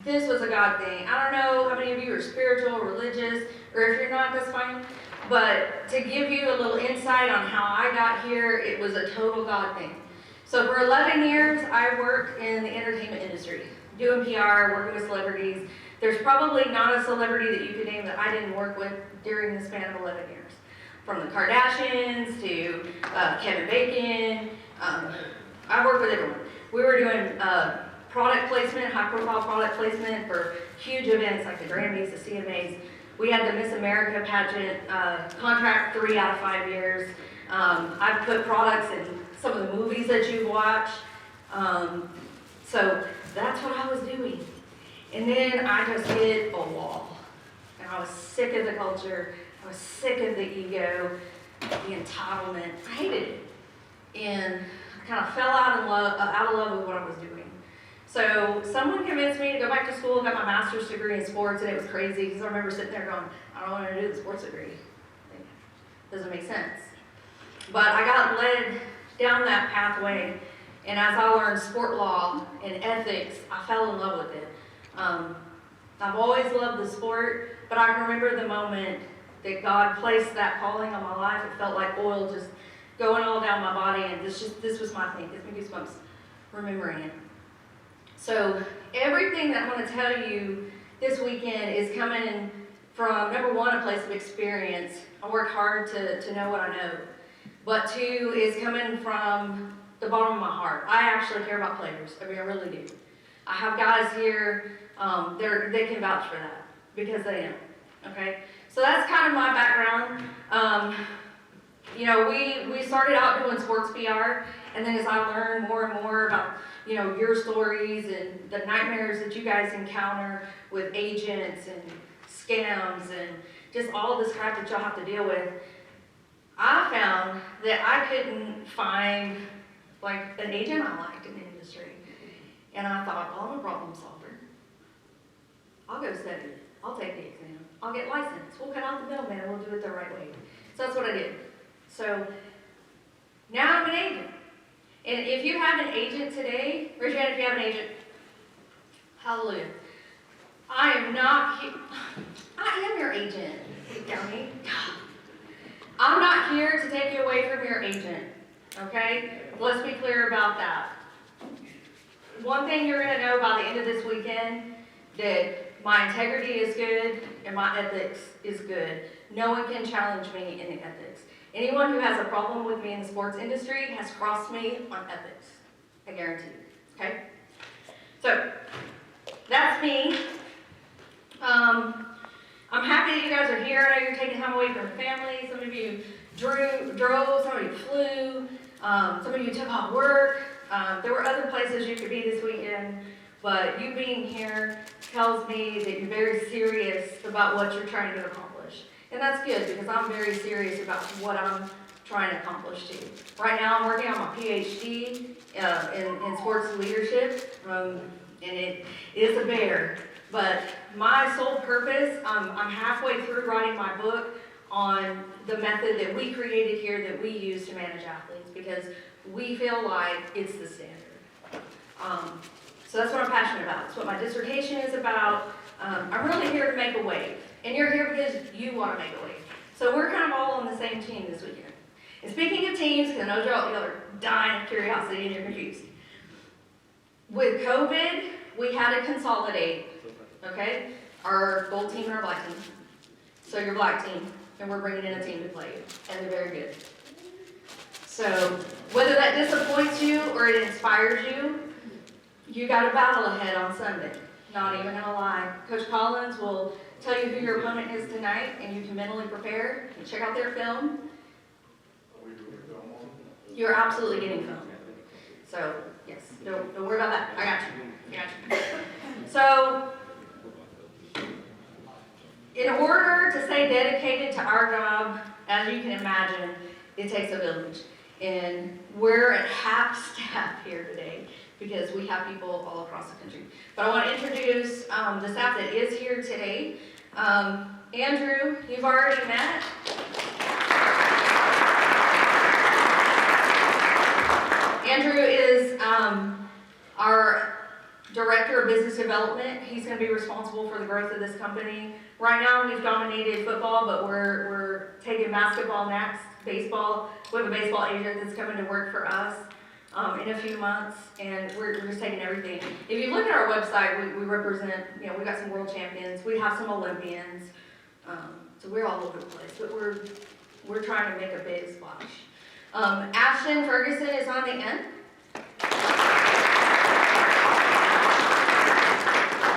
this was a God thing. I don't know how many of you are spiritual, religious, or if you're not, that's fine. But to give you a little insight on how I got here, it was a total God thing. So for 11 years, I worked in the entertainment industry, doing PR, working with celebrities. There's probably not a celebrity that you could name that I didn't work with during the span of 11 years. From the Kardashians to Kevin Bacon, I worked with everyone. We were doing product placement, high-profile product placement for huge events like the Grammys, the CMAs. We had the Miss America pageant contract 3 out of 5 years. I've put products in some of the movies that you've watched. So that's what I was doing. And then I just hit a wall. And I was sick of the culture. I was sick of the ego, the entitlement. I hated it. And I kind of fell out of love with what I was doing. So someone convinced me to go back to school, got my master's degree in sports, and it was crazy because I remember sitting there going, I don't want to do the sports degree. It doesn't make sense. But I got led down that pathway, and as I learned sport law and ethics, I fell in love with it. I've always loved the sport, but I can remember the moment that God placed that calling on my life. It felt like oil just going all down my body, and this was my thing. It gives me goosebumps remembering it. So everything that I'm going to tell you this weekend is coming from, number one, a place of experience. I worked hard to know what I know. But two, is coming from the bottom of my heart. I actually care about players. I mean, I really do. I have guys here, they can vouch for that because they know, okay? So that's kind of my background. You know, we started out doing sports PR, and then as I learned more and more about, you know, your stories and the nightmares that you guys encounter with agents and scams and just all this crap that y'all have to deal with, I found that I couldn't find like an agent I liked in the industry. And I thought, well, I'm a problem solver. I'll go study it. I'll take the exam. I'll get licensed. We'll cut out the middleman and we'll do it the right way. So that's what I did. So now I'm an agent. And if you have an agent today, raise your hand if you have an agent. Hallelujah. I am not here. I am your agent. Dummy. I'm not here to take you away from your agent. Okay? Let's be clear about that. One thing you're going to know by the end of this weekend, that my integrity is good and my ethics is good. No one can challenge me in the ethics. Anyone who has a problem with me in the sports industry has crossed me on ethics. I guarantee you. Okay? So, that's me. I'm happy that you guys are here. I know you're taking time away from your family. Some of you drove, some of you flew, some of you took off work. There were other places you could be this weekend, but you being here tells me that you're very serious about what you're trying to accomplish. And that's good, because I'm very serious about what I'm trying to accomplish too. Right now I'm working on my PhD in sports leadership, and it is a bear. But my sole purpose, I'm halfway through writing my book on the method that we created here that we use to manage athletes, because we feel like it's the standard. So that's what I'm passionate about. It's what my dissertation is about. I'm really here to make a wave. And you're here because you want to make a wave. So we're kind of all on the same team this weekend. And speaking of teams, because I know y'all are dying of curiosity and you're confused. With COVID, we had to consolidate, okay, our gold team and our black team. So your black team, and we're bringing in a team to play you, and they're very good. So whether that disappoints you or it inspires you, you got a battle ahead on Sunday. Not even gonna lie. Coach Collins will tell you who your opponent is tonight, and you can mentally prepare and check out their film. You're absolutely getting film. So yes, don't worry about that. I got you. So in order to stay dedicated to our job, as you can imagine, it takes a village. And we're at half staff here today because we have people all across the country. But I want to introduce the staff that is here today. Andrew, you've already met. Andrew is our Director of Business Development. He's going to be responsible for the growth of this company. Right now, we've dominated football, but we're taking basketball next, baseball. We have a baseball agent that's coming to work for us in a few months, and we're just taking everything. If you look at our website, we represent, you know, we got some world champions, we have some Olympians, so we're all over the place, but we're trying to make a big splash. Ashton Ferguson is on the end.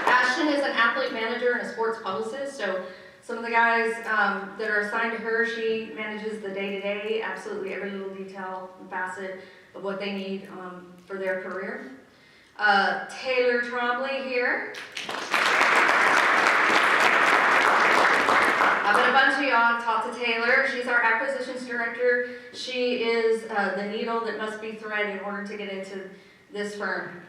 Ashton is an athlete manager and a sports publicist, so some of the guys that are assigned to her, she manages the day-to-day, absolutely every little detail and facet of what they need for their career. Taylor Trombley here. I bet a bunch of y'all have talked to Taylor. She's our acquisitions director. She is the needle that must be thread in order to get into this firm.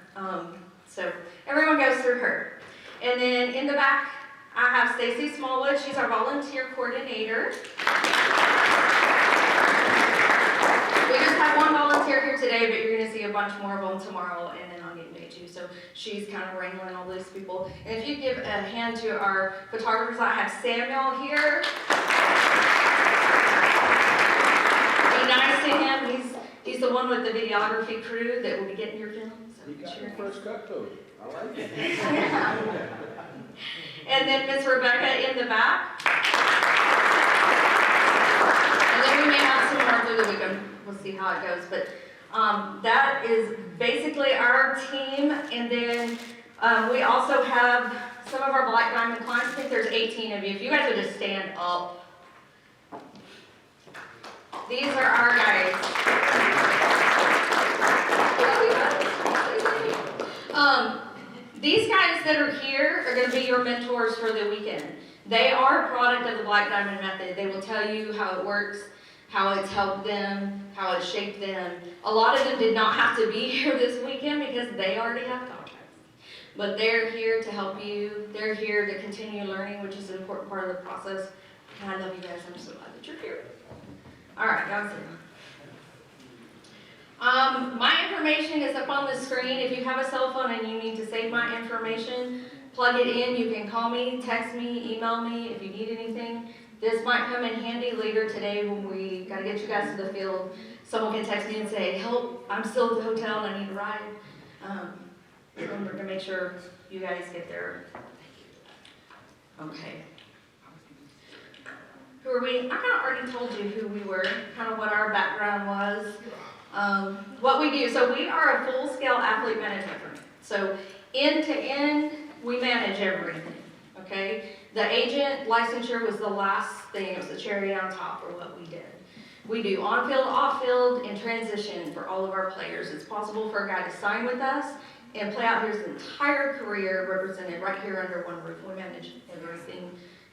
So everyone goes through her. And then in the back, I have Stacy Smallwood. She's our volunteer coordinator. We just have one volunteer here today, but you're going to see a bunch more of them tomorrow, and then I'll get into you. So she's kind of wrangling all these people. And if you give a hand to our photographers, I have Samuel here. Be nice to him. He's the one with the videography crew that will be getting your film. So You got your first cut code. I like it. And then Miss Rebecca in the back. And then we may have some more through the weekend. We'll see how it goes. But that is basically our team. And then we also have some of our Black Diamond clients. I think there's 18 of you. If you guys would just stand up. These are our guys. These guys that are here are going to be your mentors for the weekend. They are a product of the Black Diamond Method. They will tell you how it works, how it's helped them, how it's shaped them. A lot of them did not have to be here this weekend because they already have contracts. But they're here to help you. They're here to continue learning, which is an important part of the process. And I love you guys. I'm so glad that you're here. All right, guys. My information is up on the screen. If you have a cell phone and you need to save my information, plug it in. You can call me, text me, email me if you need anything. This might come in handy later today when we got to get you guys to the field. Someone can text me and say, help, I'm still at the hotel and I need a ride. So we're going to make sure you guys get there. Okay. Who are we? I kind of already told you who we were, kind of what our background was. What we do, so we are a full-scale athlete management firm. So end to end, we manage everything, okay? The agent licensure was the last thing, it was the cherry on top for what we did. We do on-field, off-field, and transition for all of our players. It's possible for a guy to sign with us and play out his entire career represented right here under one roof. We manage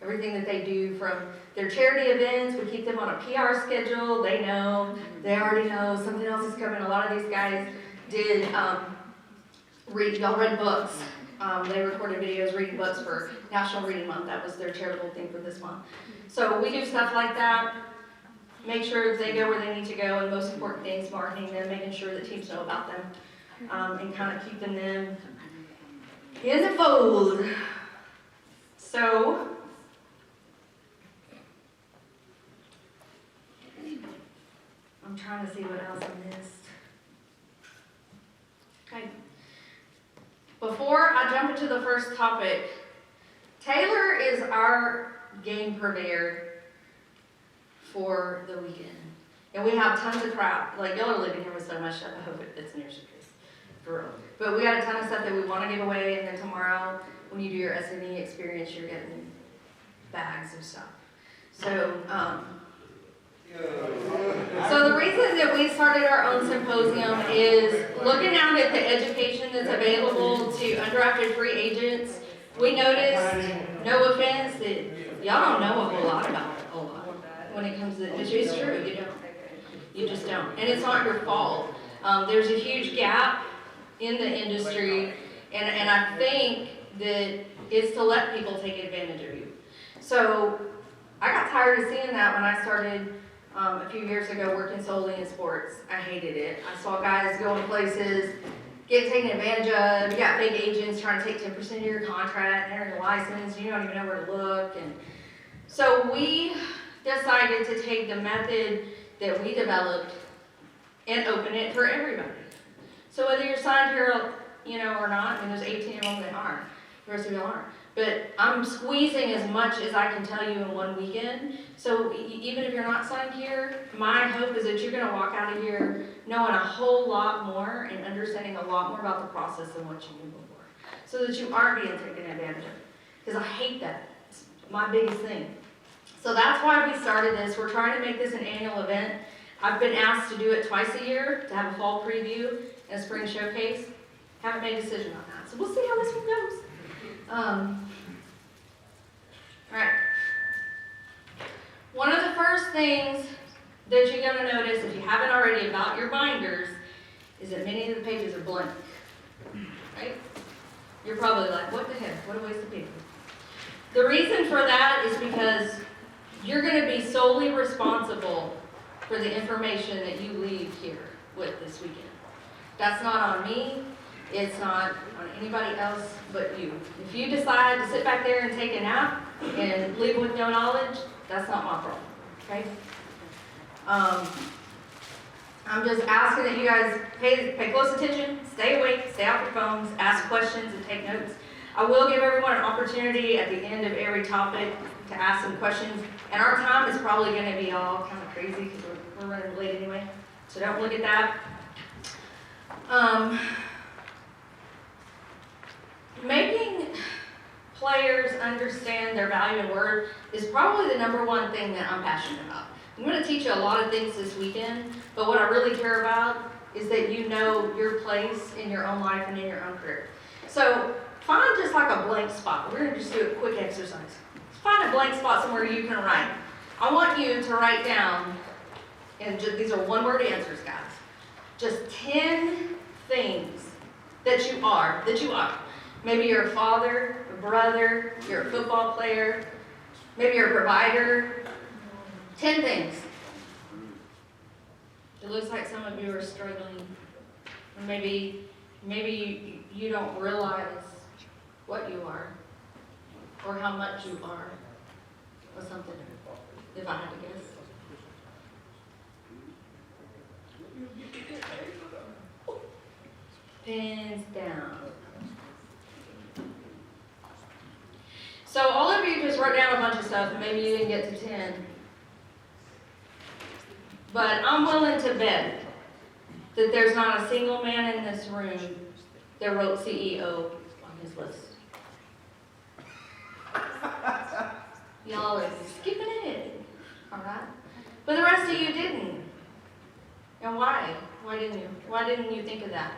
everything that they do, from their charity events. We keep them on a PR schedule. They know, they already know something else is coming. A lot of these guys did y'all read books. They recorded videos reading books for National Reading Month. That was their charitable thing for this month. So we do stuff like that. Make sure they go where they need to go, and most important things, marketing them, making sure that teams know about them, and kind of keeping them in the fold. So I'm trying to see what else I missed. Okay. Before I jump into the first topic, Taylor is our game purveyor for the weekend. And we have tons of crap. Like, y'all are living here with so much stuff. I hope it fits in your suitcase. For real. But we got a ton of stuff that we want to give away, and then tomorrow, when you do your SME experience, you're getting bags of stuff. So, so the reason that we started our own symposium is looking out at the education that's available to undrafted free agents. We noticed, no offense, that y'all don't know a whole lot about it, a lot when it comes to the industry. It's true, you don't. You just don't. And it's not your fault. There's a huge gap in the industry, and I think that it's to let people take advantage of you. So I got tired of seeing that when I started a few years ago working solely in sports. I hated it. I saw guys going places get taken advantage of. You got fake agents trying to take 10% of your contract, enter your license, you don't even know where to look. And so we decided to take the method that we developed and open it for everybody. So whether you're signed here, or not, there's 18 of them that aren't, the rest of you aren't. But I'm squeezing as much as I can tell you in one weekend. So even if you're not signed here, my hope is that you're gonna walk out of here knowing a whole lot more and understanding a lot more about the process than what you knew before. So that you aren't being taken advantage of. Because I hate that. It's my biggest thing. So that's why we started this. We're trying to make this an annual event. I've been asked to do it twice a year, to have a fall preview and a spring showcase. Haven't made a decision on that. So we'll see how this one goes. All right. One of the first things that you're going to notice, if you haven't already, about your binders, is that many of the pages are blank. Right? You're probably like, what the heck? What a waste of paper. The reason for that is because you're going to be solely responsible for the information that you leave here with this weekend. That's not on me. It's not on anybody else but you. If you decide to sit back there and take a nap and leave with no knowledge, that's not my problem, okay? I'm just asking that you guys pay close attention, stay awake, stay off your phones, ask questions and take notes. I will give everyone an opportunity at the end of every topic to ask some questions. And our time is probably going to be all kind of crazy because we're running late anyway. So don't look at that. Making players understand their value and worth is probably the number one thing that I'm passionate about. I'm going to teach you a lot of things this weekend, but what I really care about is that you know your place in your own life and in your own career. So find just like a blank spot. We're going to just do a quick exercise. Find a blank spot somewhere you can write. I want you to write down, and these are one-word answers, guys, just 10 things that you are. Maybe you're a father, a brother, you're a football player, maybe you're a provider. 10 things. It looks like some of you are struggling. Or maybe you don't realize what you are or how much you are or something, if I had to guess. Pins down. So all of you just wrote down a bunch of stuff, and maybe you didn't get to 10. But I'm willing to bet that there's not a single man in this room that wrote CEO on his list. Y'all are skipping it, all right? But the rest of you didn't. And why? Why didn't you? Why didn't you think of that?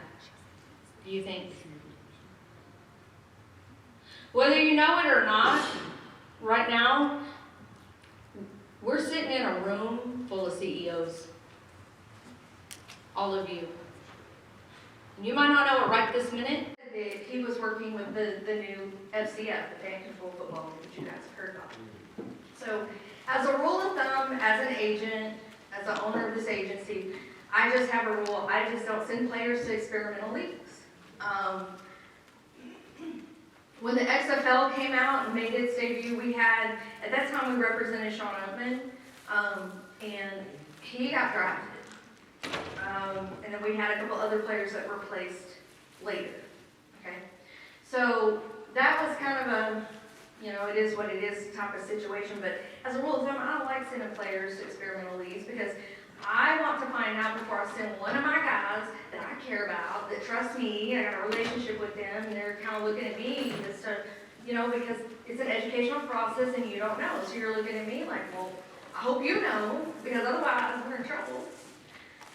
Do you think? Whether you know it or not, right now, we're sitting in a room full of CEOs. All of you. And you might not know it right this minute. He was working with the new FCF, the Fan Control Football, which you guys have heard about. So, as a rule of thumb, as an agent, as the owner of this agency, I just have a rule. I just don't send players to experimental leagues. When the XFL came out and made its debut, we had, at that time we represented Sean Oatman, and he got drafted. And then we had a couple other players that were placed later, okay? So that was kind of a, it is what it is type of situation, but as a rule of thumb, I don't like sending players to experimental leagues because I want to find out before I send one of my guys that I care about, that trust me, I got a relationship with them, and they're kind of looking at me just to, because it's an educational process and you don't know. So you're looking at me like, well, I hope you know, because otherwise we're in trouble.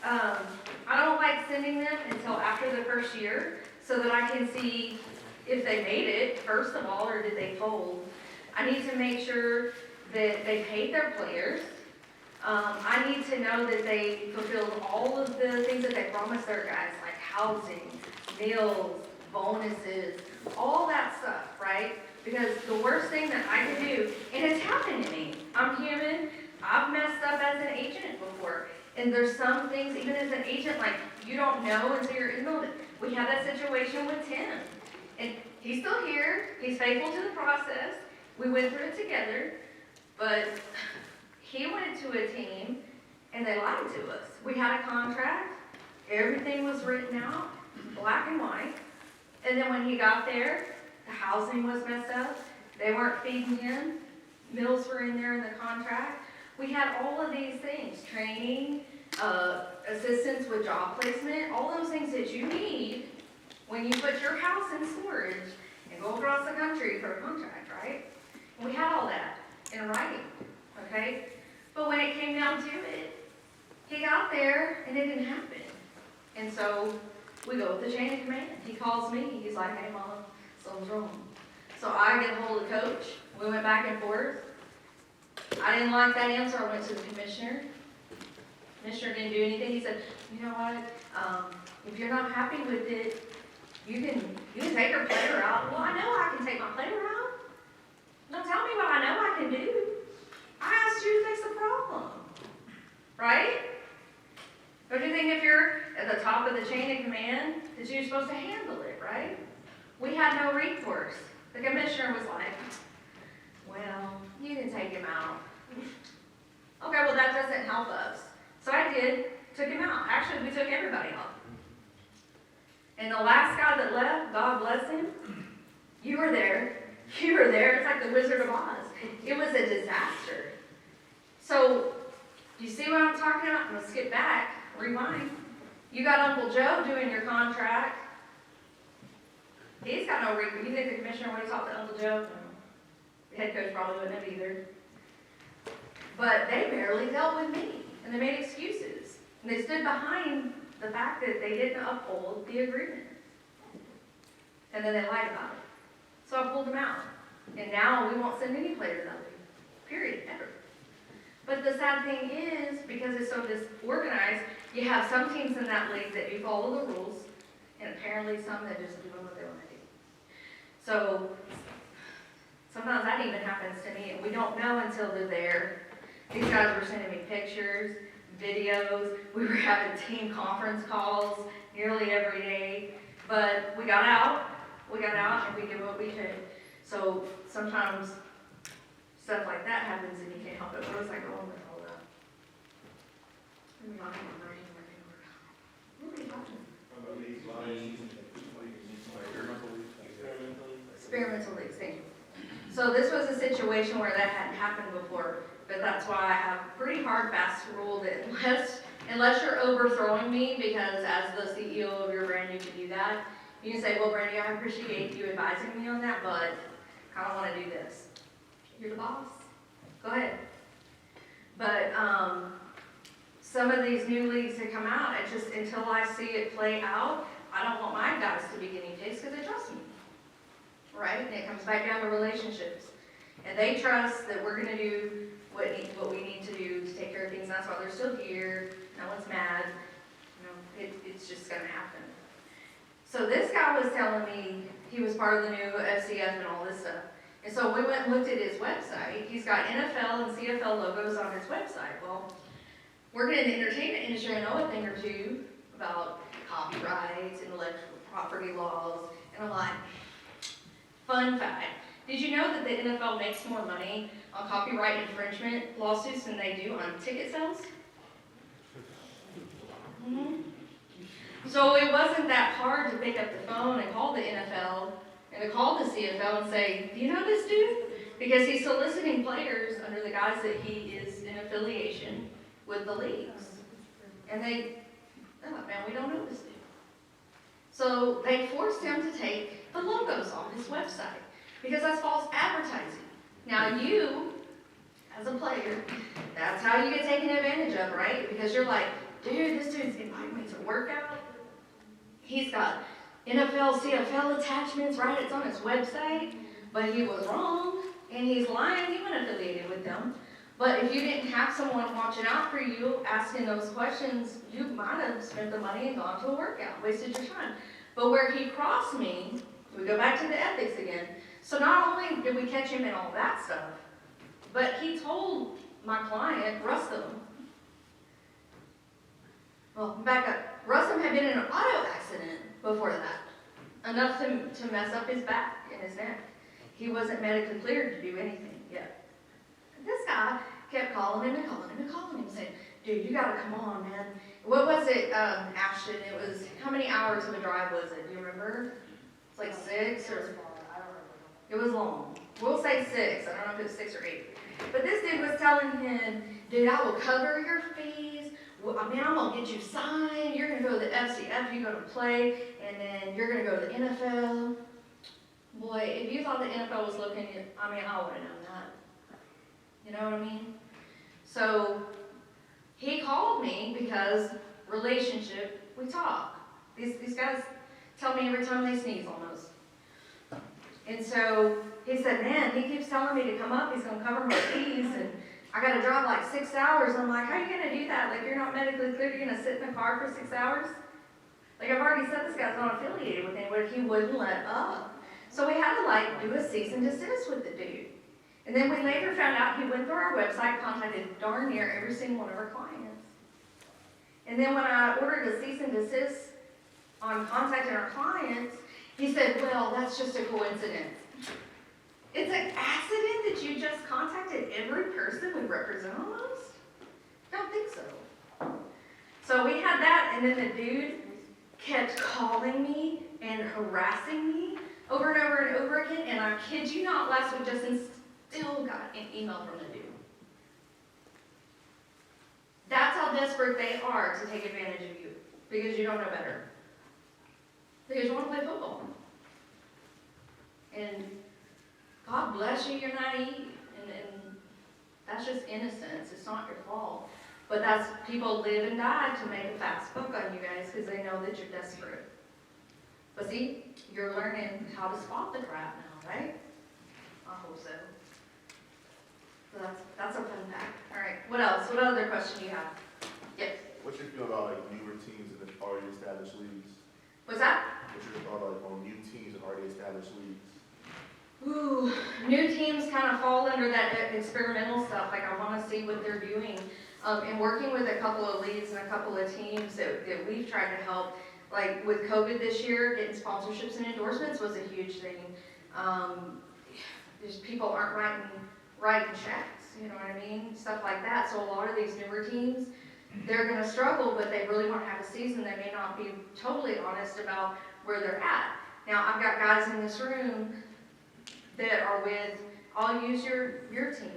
I don't like sending them until after the first year so that I can see if they made it, first of all, or did they fold. I need to make sure that they paid their players. I need to know that they fulfilled all of the things that they promised their guys, like housing, meals, bonuses, all that stuff, right? Because the worst thing that I can do, and it's happened to me, I'm human, I've messed up as an agent before, And there's some things, even as an agent, like, you don't know until you're in the, we had that situation with Tim. And he's still here, he's faithful to the process, we went through it together, but he went to a team and they lied to us. We had a contract, everything was written out, black and white, and then when he got there, the housing was messed up, they weren't feeding him, meals were in there in the contract. We had all of these things, training, assistance with job placement, all those things that you need when you put your house in storage and go across the country for a contract, right? We had all that in writing, okay? But when it came down to it, he got there and it didn't happen. And so we go with the chain of command. He calls me, he's like, hey mom, something's wrong. So I get a hold of the coach, we went back and forth. I didn't like that answer, I went to the commissioner. Commissioner didn't do anything. He said, you know what, if you're not happy with it, you can take your player out. Well, I know I can take my player out. Don't tell me what I know I can do. I asked you to fix the problem, right? Don't you think if you're at the top of the chain of command that you're supposed to handle it, right? We had no recourse. The commissioner was like, well, you can take him out. Okay, well that doesn't help us. So I did, took him out. Actually, we took everybody out. And the last guy that left, God bless him, you were there. You were there. It's like the Wizard of Oz. It was a disaster. So, you see what I'm talking about? I'm going to skip back, rewind. You got Uncle Joe doing your contract. He's got no recourse. You think the commissioner would have talked to Uncle Joe? No. The head coach probably wouldn't have either. But they barely dealt with me. And they made excuses. And they stood behind the fact that they didn't uphold the agreement. And then they lied about it. So I pulled them out. And now we won't send any player to that league. Period. Ever. But the sad thing is, because it's so disorganized, you have some teams in that league that do follow the rules, and apparently some that just do what they want to do. So sometimes that even happens to me, and we don't know until they're there. These guys were sending me pictures, videos. We were having team conference calls nearly every day. But we got out, and we did what we could. So sometimes stuff like that happens and you can't help it. Where was I going with all that? Let me lock my brain right over. What are we talking about? Experimental leagues, thank you. So this was a situation where that hadn't happened before, but that's why I have a pretty hard, fast rule that unless you're overthrowing me, because as the CEO of your brand, you can do that. You can say, well, Brandy, I appreciate you advising me on that, but I don't want to do this. You're the boss. Go ahead. But some of these new leagues that come out, it just, until I see it play out, I don't want my guys to be guinea pigs because they trust me. Right? And it comes back down to relationships. And they trust that we're going to do what we need to do to take care of things. And that's why they're still here. No one's mad. It's just going to happen. So this guy was telling me he was part of the new FCF and all this stuff. And so we went and looked at his website. He's got NFL and CFL logos on his website. Well, working in the entertainment industry, I know a thing or two about copyrights, intellectual property laws, and I'm like, fun fact. Did you know that the NFL makes more money on copyright infringement lawsuits than they do on ticket sales? Mm-hmm. So it wasn't that hard to pick up the phone and call the NFL and to call the CFL and say, do you know this dude? Because he's soliciting players under the guise that he is in affiliation with the leagues. And they, oh man, we don't know this dude. So they forced him to take the logos off his website because that's false advertising. Now you, as a player, that's how you get taken advantage of, right? Because you're like, dude, this dude's inviting me to work out. He's got NFL, CFL attachments, right? It's on his website. But he was wrong, and he's lying. He wasn't affiliated with them. But if you didn't have someone watching out for you, asking those questions, you might have spent the money and gone to a workout, wasted your time. But where he crossed me, we go back to the ethics again. So not only did we catch him in all that stuff, but he told my client, Rustum, Well, back up. Russom had been in an auto accident before that, enough to mess up his back and his neck. He wasn't medically cleared to do anything yet. This guy kept calling him and calling him and calling him, saying, dude, you gotta come on, man. What was it, Ashton? It was, how many hours of a drive was it? Do you remember? It's like 6 or, I don't remember. it was long. We'll say 6. I don't know if it was 6 or 8. But this dude was telling him, dude, I will cover your fees. Well, I mean, I'm gonna get you signed. You're gonna go to the FCF, you're gonna play, and then you're gonna go to the NFL. Boy, if you thought the NFL was looking, I mean, I would have known that. You know what I mean? So he called me because relationship, we talk. These guys tell me every time they sneeze almost. And so he said, man, he keeps telling me to come up. He's going to cover my fees, and I got to drive like 6 hours. I'm like, how are you going to do that? Like, you're not medically cleared. You're going to sit in the car for 6 hours? Like, I've already said this guy's not affiliated with anybody. He wouldn't let up. So we had to, like, do a cease and desist with the dude. And then we later found out he went through our website, contacted darn near every single one of our clients. And then when I ordered a cease and desist on contacting our clients, he said, well, that's just a coincidence. It's an accident that you just contacted every person we represent almost? Don't think so. So we had that, and then the dude kept calling me and harassing me over and over and over again, and I kid you not, last week Justin still got an email from the dude. That's how desperate they are to take advantage of you, because you don't know better. Because you want to play football. And God bless you, you're naive. And that's just innocence. It's not your fault. But that's, people live and die to make a fast buck on you guys because they know that you're desperate. But see, you're learning how to spot the crap now, right? I hope so. So that's a fun fact. All right, what else? What other question do you have? Yes. What's your feel about like newer teams in the already established leagues? What's that? What's your thought like on new teams in already established leagues? Ooh, new teams kind of fall under that experimental stuff. Like I want to see what they're doing. And working with a couple of leagues and a couple of teams that we've tried to help, like with COVID this year, getting sponsorships and endorsements was a huge thing. Just people aren't writing checks, you know what I mean? Stuff like that. So a lot of these newer teams, they're going to struggle, but they really want to have a season. They may not be totally honest about where they're at. Now, I've got guys in this room that are with, I'll use your team.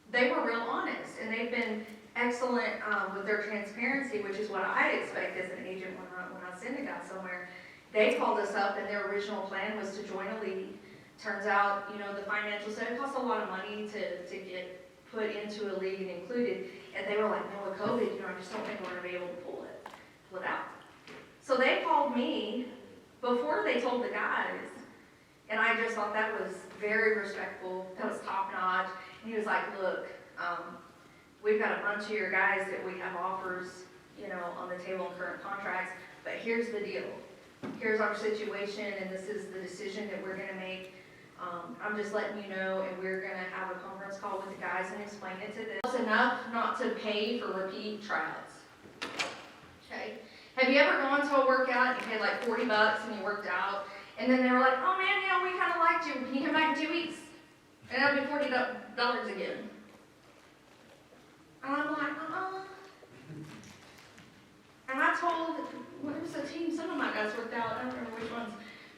They were real honest, and they've been excellent with their transparency, which is what I expect as an agent when I send a guy somewhere. They called us up, and their original plan was to join a league. Turns out, you know, the financial side, it costs a lot of money to get put into a league and included, and they were like, no, with COVID, you know, I just don't think we're going to be able to pull it out. So they called me before they told the guys, and I just thought that was very respectful. That was top notch. And he was like, look, we've got a bunch of your guys that we have offers, you know, on the table in current contracts, but here's the deal. Here's our situation, and this is the decision that we're going to make. I'm just letting you know, and we're going to have a conference call with the guys and explain it to them. It's enough not to pay for repeat tryouts. Okay? Have you ever gone to a workout and you paid like $40 and you worked out, and then they were like, oh man, you know, we kind of liked you. Can you come back in 2 weeks? And it'll be $40 again. And I'm like, And I told, well, there was a team, some of my guys worked out, I don't remember which ones,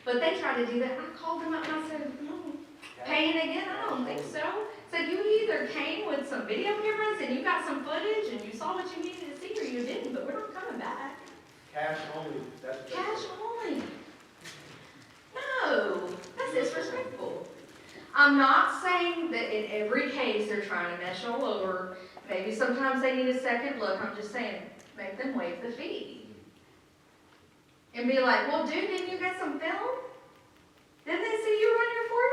but they tried to do that. And I called them up and I said, paying again? I don't think so. I said, you either came with some video cameras and you got some footage and you saw what you needed to see, or you didn't, but we're not coming back. Cash only, that's. Cash only. No, that's disrespectful. I'm not saying that in every case they're trying to mesh all over. Maybe sometimes they need a second look. I'm just saying, make them waive the fee. And be like, well, dude, didn't you get some film? Didn't they see you run your 40?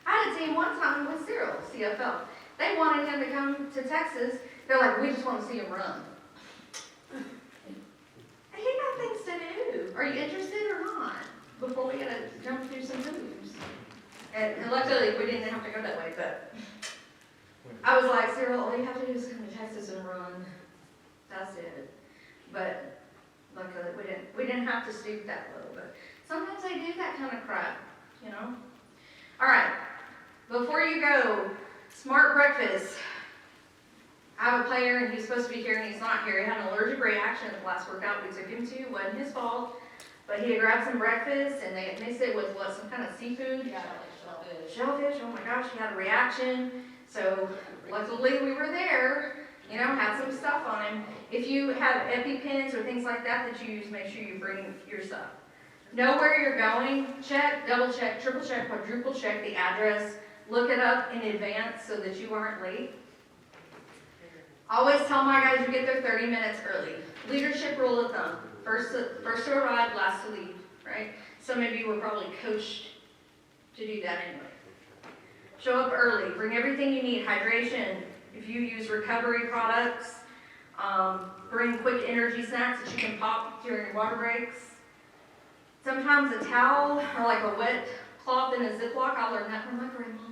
I had a team one time with Cyril, CFL. They wanted him to come to Texas. They're like, we just want to see him run. He got things to do. Are you interested or not? Before we gotta jump through some hoops. And luckily, we didn't have to go that way, but. I was like, Cyril, all you have to do is come to Texas and run. That's it. But luckily we didn't have to stoop that low. But sometimes I do that kind of crap, you know. All right. Before you go, smart breakfast. I have a player and he's supposed to be here and he's not here. He had an allergic reaction at the last workout we took him to. It wasn't his fault. But he had grabbed some breakfast and they had mixed it with what, some kind of seafood? Yeah, like Shellfish, oh my gosh, he had a reaction. So luckily we were there, you know, had some stuff on him. If you have EpiPens or things like that that you use, make sure you bring your stuff. Know where you're going, check, double check, triple check, quadruple check the address. Look it up in advance so that you aren't late. Always tell my guys you get there 30 minutes early. Leadership rule of thumb. First to arrive, last to leave, right? Some of you were probably coached to do that anyway. Show up early. Bring everything you need. Hydration. If you use recovery products, bring quick energy snacks that you can pop during your water breaks. Sometimes a towel or like a wet cloth in a Ziploc. I learned that from my grandma.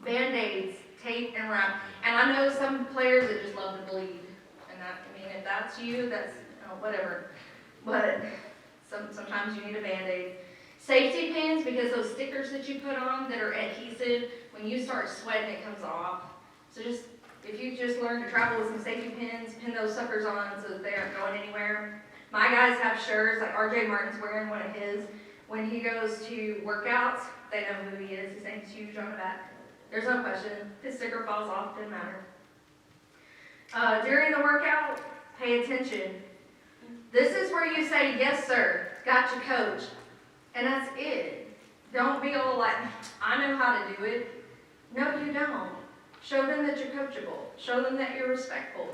Band-aids, tape, and wrap. And I know some players that just love to bleed. And that, I mean, if that's you, that's, you know, whatever. But sometimes you need a Band-aid. Safety pins, because those stickers that you put on that are adhesive, when you start sweating, it comes off. So just, if you just learn to travel with some safety pins, pin those suckers on so that they aren't going anywhere. My guys have shirts, like RJ Martin's wearing one of his. When he goes to workouts, they know who he is. His name's huge on the back. There's no question. His sticker falls off, doesn't matter. During the workout, pay attention. This is where you say, yes, sir, gotcha, coach. And that's it. Don't be all like, I know how to do it. No, you don't. Show them that you're coachable. Show them that you're respectful,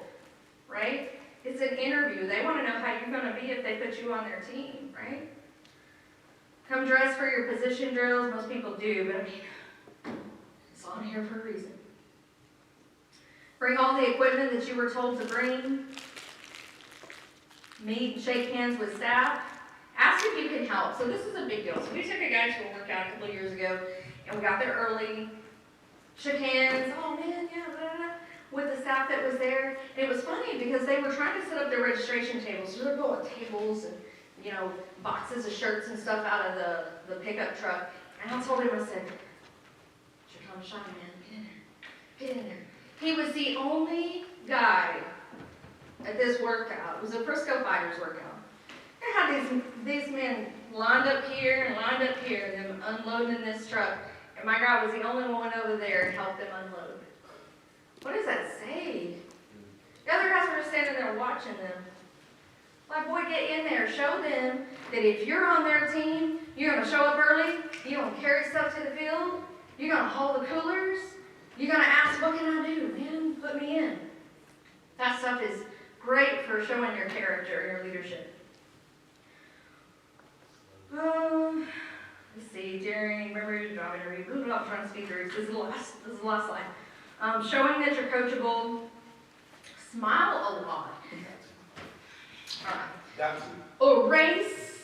right? It's an interview. They want to know how you're going to be if they put you on their team, right? Come dressed for your position drills. Most people do, but I mean, it's on here for a reason. Bring all the equipment that you were told to bring. Meet and shake hands with staff. Ask if you can help. So this is a big deal. So we took a guy to a workout a couple of years ago, and we got there early, shook hands, oh man, yeah, blah, blah, blah, with the staff that was there. And it was funny because they were trying to set up their registration tables. So they're going tables and, you know, boxes of shirts and stuff out of the pickup truck. And I told him, I said, you're kind of shy, man. Get in there. He was the only guy at this workout. It was a Frisco Fighters workout. I had these men lined up here and lined up here, and them unloading this truck. And my guy was the only one over there to help them unload. What does that say? The other guys were just standing there watching them. Like, boy, get in there. Show them that if you're on their team, you're going to show up early, you're going to carry stuff to the field, you're going to haul the coolers, you're going to ask, what can I do? Man, put me in. That stuff is great for showing your character and your leadership. Let's see, remember your job interview, I'm trying to speak through, this is the last slide. Showing that you're coachable, smile a lot. All right. Erase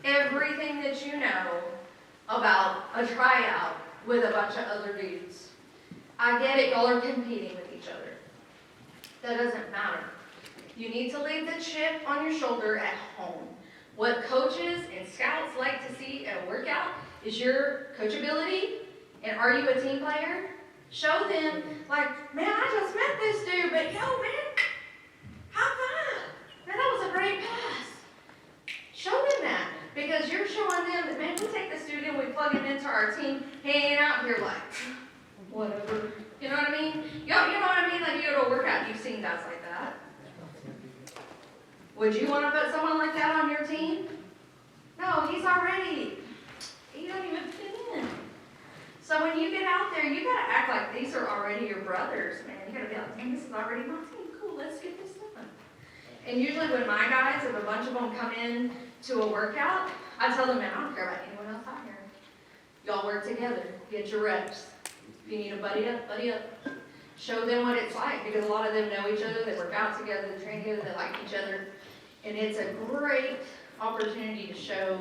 everything that you know about a tryout with a bunch of other dudes. I get it, y'all are competing with each other. That doesn't matter. You need to leave the chip on your shoulder at home. What coaches and scouts like to see at a workout is your coachability, and are you a team player? Show them, like, man, I just met this dude, but yo, man, high five. Man, that was a great pass. Show them that, because you're showing them that, man, we take this dude and we plug him into our team. He ain't out here like, whatever. You know what I mean? You know what I mean? Like, you go to a workout, you've seen guys like that. Would you want to put someone like that on your team? No, he don't even fit in. So when you get out there, you got to act like these are already your brothers, man. You got to be like, man, this is already my team. Cool, let's get this done. And usually when my guys, if a bunch of them come in to a workout, I tell them, man, I don't care about anyone else out here. Y'all work together. Get your reps. If you need a buddy up, buddy up. Show them what it's like, because a lot of them know each other. They work out together, they train together, they like each other. And it's a great opportunity to show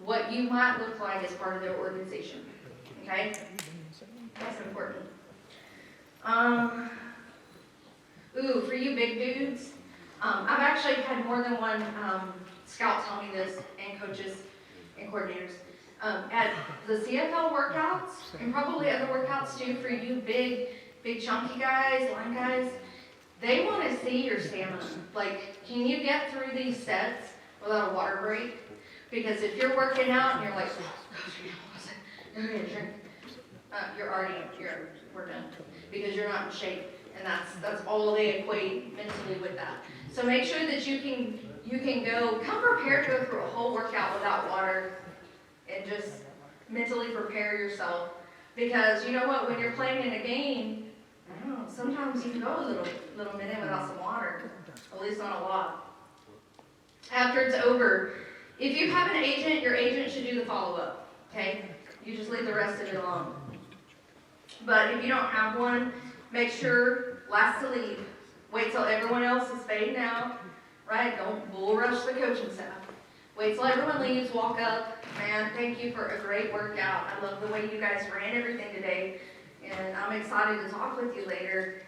what you might look like as part of their organization. Okay? That's important. For you big dudes, I've actually had more than one scout tell me this, and coaches and coordinators. At the CFL workouts, and probably other workouts too, for you big chunky guys, line guys, they want to see your stamina. Like, can you get through these sets without a water break? Because if you're working out and you're like, oh gosh, I'm gonna drink, we're done, because you're not in shape, and that's all they equate mentally with that. So make sure that you can come prepared to go through a whole workout without water, and just mentally prepare yourself, because you know what, when you're playing in a game, I don't know, sometimes you can go a little minute without some water, at least not a lot. After it's over, if you have an agent, your agent should do the follow-up, okay? You just leave the rest of it alone. But if you don't have one, make sure, last to leave, wait till everyone else is fading out, right? Don't bull rush the coaching staff. Wait till everyone leaves, walk up, man, thank you for a great workout. I love the way you guys ran everything today, and I'm excited to talk with you later.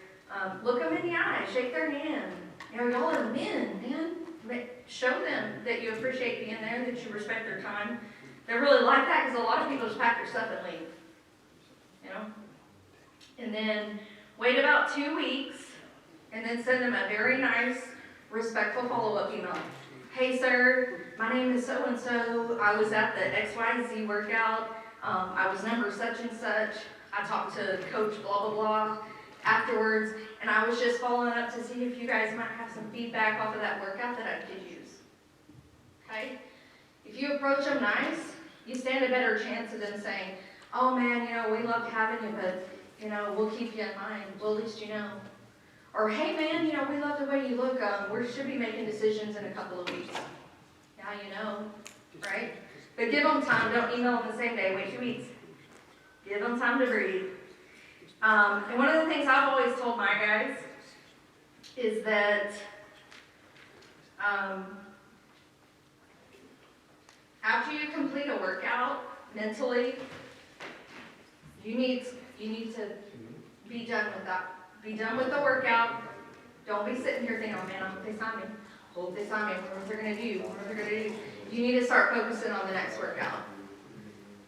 Look them in the eye, shake their hand. You know, y'all are men, man. Show them that you appreciate being there, that you respect their time. They're really like that, because a lot of people just pack their stuff and leave, you know? And then wait about 2 weeks, and then send them a very nice, respectful follow-up email. Hey sir, my name is so-and-so. I was at the XYZ workout. I was number such and such. I talked to coach blah, blah, blah afterwards, and I was just following up to see if you guys might have some feedback off of that workout that I could use. Okay? If you approach them nice, you stand a better chance of them saying, oh man, you know, we loved having you, but, you know, we'll keep you in mind. Well, at least you know. Or, hey man, you know, we love the way you look. We should be making decisions in a couple of weeks. Now you know, right? But give them time. Don't email them the same day. Wait 2 weeks. Give them time to breathe. And one of the things I've always told my guys is that after you complete a workout, mentally, you need to be done with that. Be done with the workout. Don't be sitting here thinking, oh man, I hope they sign me. Hope they sign me. What they're going to do? What they're going to do? You need to start focusing on the next workout.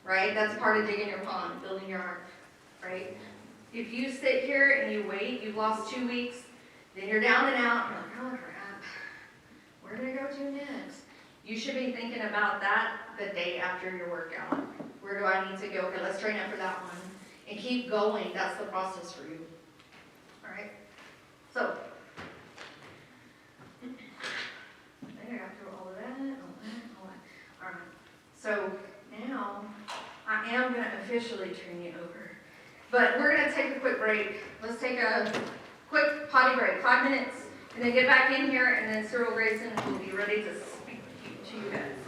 Right? That's part of digging your pond, building your ark. Right? If you sit here and you wait, you've lost 2 weeks, then you're down and out, you're like, oh crap, where do I go to next? You should be thinking about that the day after your workout. Where do I need to go? Okay, let's train up for that one. And keep going. That's the process for you. Alright? So, I think I got through all of that. Alright. So, now, I am going to officially turn you over. But we're going to take a quick break. Let's take a quick potty break, 5 minutes, and then get back in here, and then Cyril Grayson will be ready to speak to you guys.